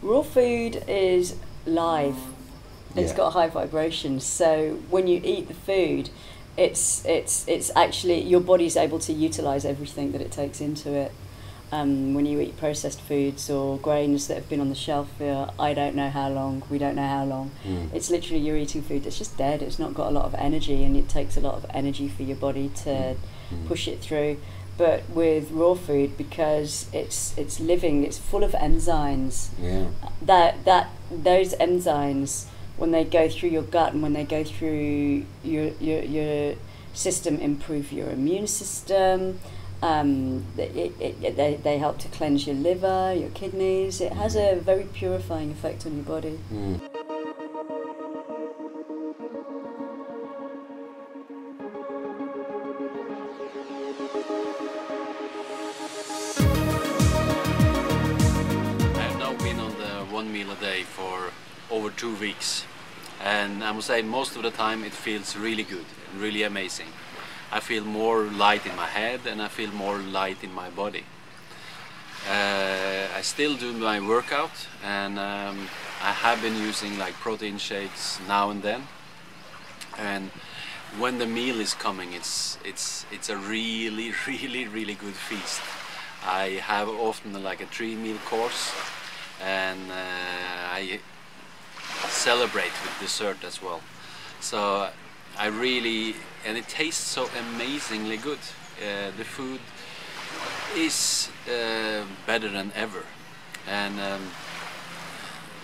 Raw food is live. It's got high vibrations. So when you eat the food, it's actually your body's able to utilize everything that it takes into it. When you eat processed foods or grains that have been on the shelf for I don't know how long, we don't know how long, it's literally you're eating food that's just dead. It's not got a lot of energy, and it takes a lot of energy for your body to push it through. But with raw food, because it's living, it's full of enzymes. Those enzymes, when they go through your gut and when they go through your system, improve your immune system. They help to cleanse your liver, your kidneys. It has a very purifying effect on your body. I have now been on the 1 meal a day for over 2 weeks, and I must say most of the time it feels really good and really amazing. I feel more light in my head and I feel more light in my body. I still do my workout, and I have been using like protein shakes now and then. And when the meal is coming, it's a really good feast. I have often like a 3-meal course, and I celebrate with dessert as well. So I really, and it tastes so amazingly good. The food is better than ever. And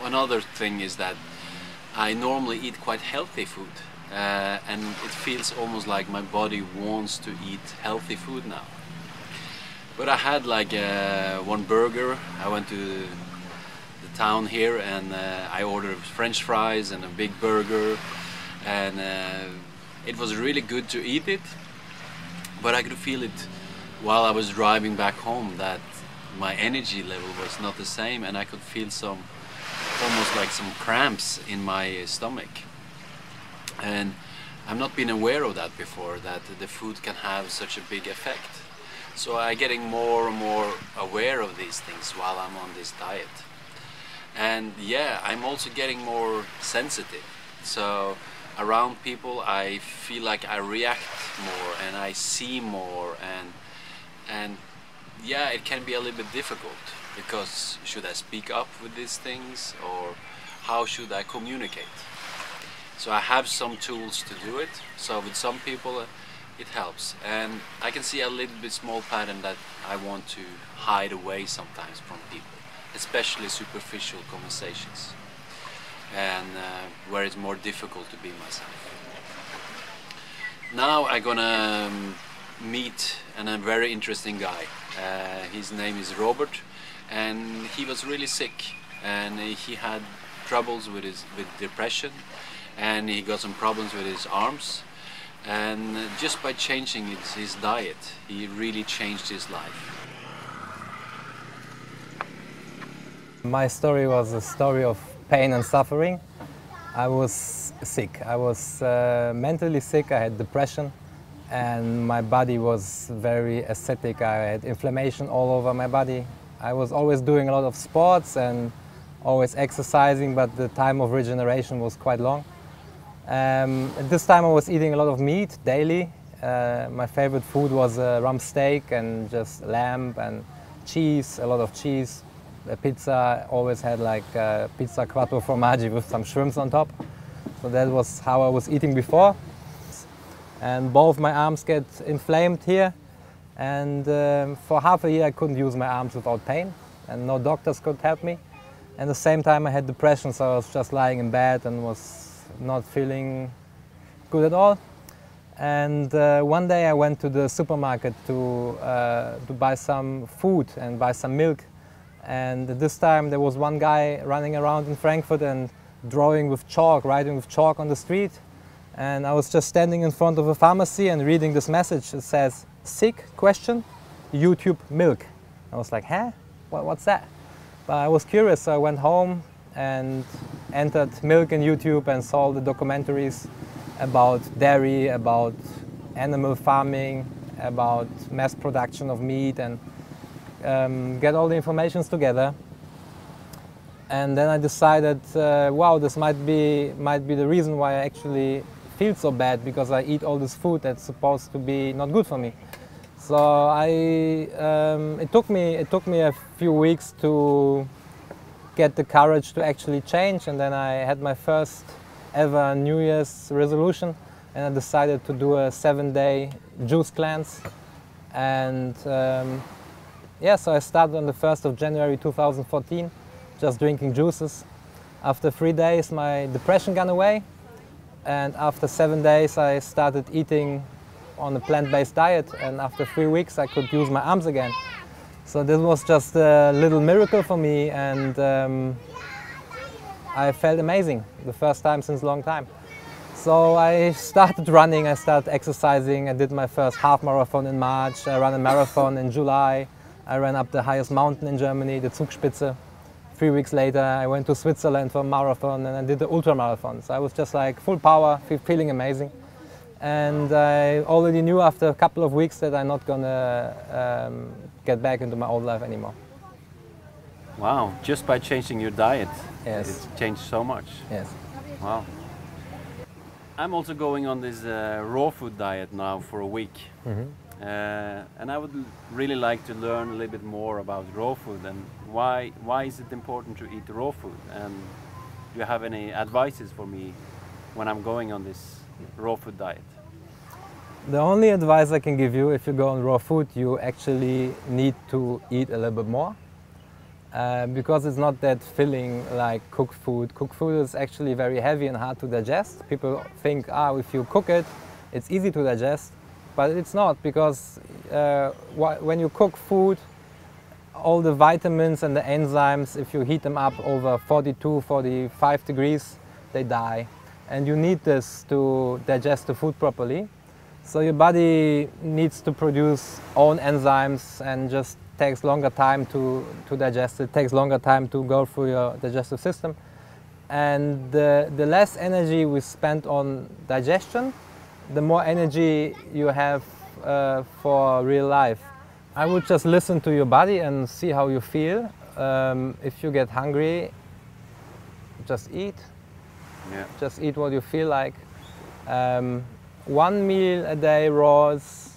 one other thing is that I normally eat quite healthy food, and it feels almost like my body wants to eat healthy food now. But I had like one burger. I went to the town here and I ordered French fries and a big burger, and it was really good to eat it, but I could feel it while I was driving back home that my energy level was not the same, and I could feel some, almost like some cramps in my stomach. And I've not been aware of that before, that the food can have such a big effect. So I'm getting more and more aware of these things while I'm on this diet. And yeah, I'm also getting more sensitive. So around people I feel like I react more and I see more, and yeah, it can be a little bit difficult, because should I speak up with these things, or how should I communicate? So I have some tools to do it. So with some people it helps, and I can see a little bit small pattern that I want to hide away sometimes from people, especially superficial conversations, and where it's more difficult to be myself. Now I'm gonna meet a very interesting guy. His name is Robert, and he was really sick, and he had troubles with depression, and he got some problems with his arms, and just by changing his diet, he really changed his life. My story was a story of pain and suffering. I was sick. I was mentally sick. I had depression, and my body was very ascetic. I had inflammation all over my body. I was always doing a lot of sports and always exercising, but the time of regeneration was quite long. At this time I was eating a lot of meat daily. My favorite food was rump steak and just lamb and cheese, a lot of cheese. The pizza always had like pizza quattro formaggi with some shrimps on top. So that was how I was eating before. And both my arms get inflamed here. And for half a year I couldn't use my arms without pain, and no doctors could help me. And at the same time I had depression, so I was just lying in bed and was not feeling good at all. And one day I went to the supermarket to buy some food and buy some milk. And this time there was one guy running around in Frankfurt and drawing with chalk, writing with chalk on the street. And I was just standing in front of a pharmacy and reading this message. It says, "Sick? Question, YouTube milk." I was like, huh? What's that? But I was curious, so I went home and entered milk in YouTube and saw the documentaries about dairy, about animal farming, about mass production of meat, and get all the informations together. And then I decided, wow, this might be the reason why I actually feel so bad, because I eat all this food that's supposed to be not good for me. So it took me a few weeks to get the courage to actually change, and then I had my first ever New Year's resolution, and I decided to do a 7-day juice cleanse. And yeah, so I started on the 1st of January 2014, just drinking juices. After 3 days my depression gone away, and after 7 days I started eating on a plant-based diet, and after 3 weeks I could use my arms again. So this was just a little miracle for me, and I felt amazing, the first time since a long time. So I started running, I started exercising, I did my first half marathon in March, I ran a marathon in July, I ran up the highest mountain in Germany, the Zugspitze. 3 weeks later I went to Switzerland for a marathon, and I did the ultra marathon. So I was just like full power, feeling amazing. And I already knew after a couple of weeks that I'm not gonna get back into my old life anymore. Wow, just by changing your diet, yes, it's changed so much. Yes. Wow. I'm also going on this raw food diet now for a week. Mm-hmm. And I would really like to learn a little bit more about raw food, and why is it important to eat raw food, and do you have any advices for me when I'm going on this raw food diet? The only advice I can give you, if you go on raw food, you actually need to eat a little bit more, because it's not that filling like cooked food. Cooked food is actually very heavy and hard to digest. People think, if you cook it, it's easy to digest. But it's not, because when you cook food, all the vitamins and the enzymes, if you heat them up over 42, 45 degrees, they die. And you need this to digest the food properly. So your body needs to produce own enzymes, and just takes longer time to digest it, takes longer time to go through your digestive system. And the less energy we spend on digestion, the more energy you have for real life. I would just listen to your body and see how you feel. If you get hungry, just eat. Yeah. Just eat what you feel like. 1 meal a day raw is,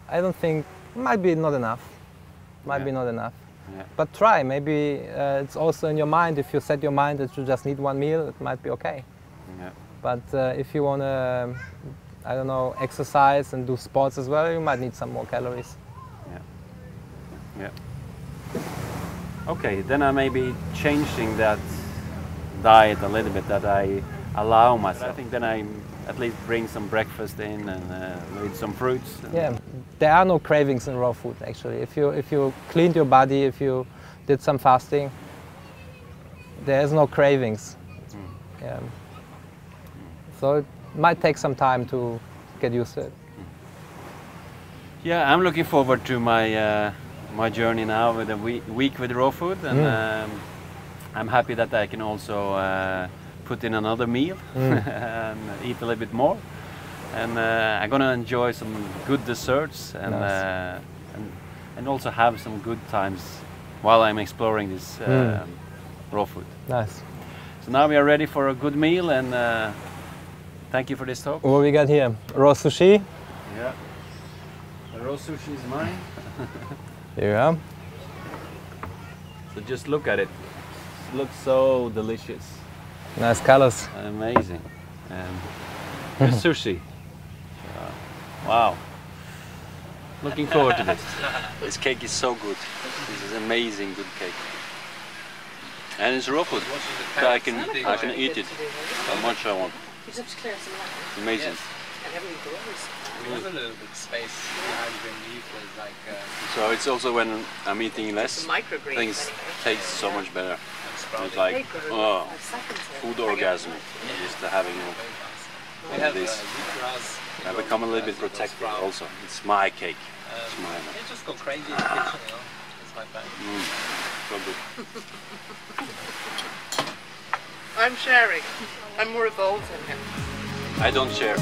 I don't think, might be not enough. Might be not enough. Yeah. But try, maybe it's also in your mind. If you set your mind that you just need 1 meal, it might be okay. Yeah. But if you want to, I don't know, exercise and do sports as well, you might need some more calories. Yeah. Yeah. Okay, then I may be changing that diet a little bit, that I allow myself. I think then I at least bring some breakfast in, and with some fruits. Yeah, there are no cravings in raw food actually. If you cleaned your body, if you did some fasting, there is no cravings. Yeah. So it might take some time to get used to it. Yeah, I'm looking forward to my my journey now with a week with raw food, and I'm happy that I can also put in another meal and eat a little bit more. And I'm gonna enjoy some good desserts, and nice. And also have some good times while I'm exploring this raw food. Nice. So now we are ready for a good meal, and thank you for this talk. What we got here? Raw sushi. Yeah. The raw sushi is mine. Here you go. So just look at it. It looks so delicious. Nice colors. Amazing. The sushi. Wow. Looking forward to this. This cake is so good. This is amazing good cake. And it's raw food, so I can eat it how much I want. It's amazing. We have a little bit of space behind beneath, like. So it's also when I'm eating less, things taste so much better. It's like food orgasm, just having this. I become a little bit protective also. It's my cake. It's mine. You just go crazy in the kitchen, you know. It's my bad. So good. I'm sharing. I'm more evolved than him. I don't share.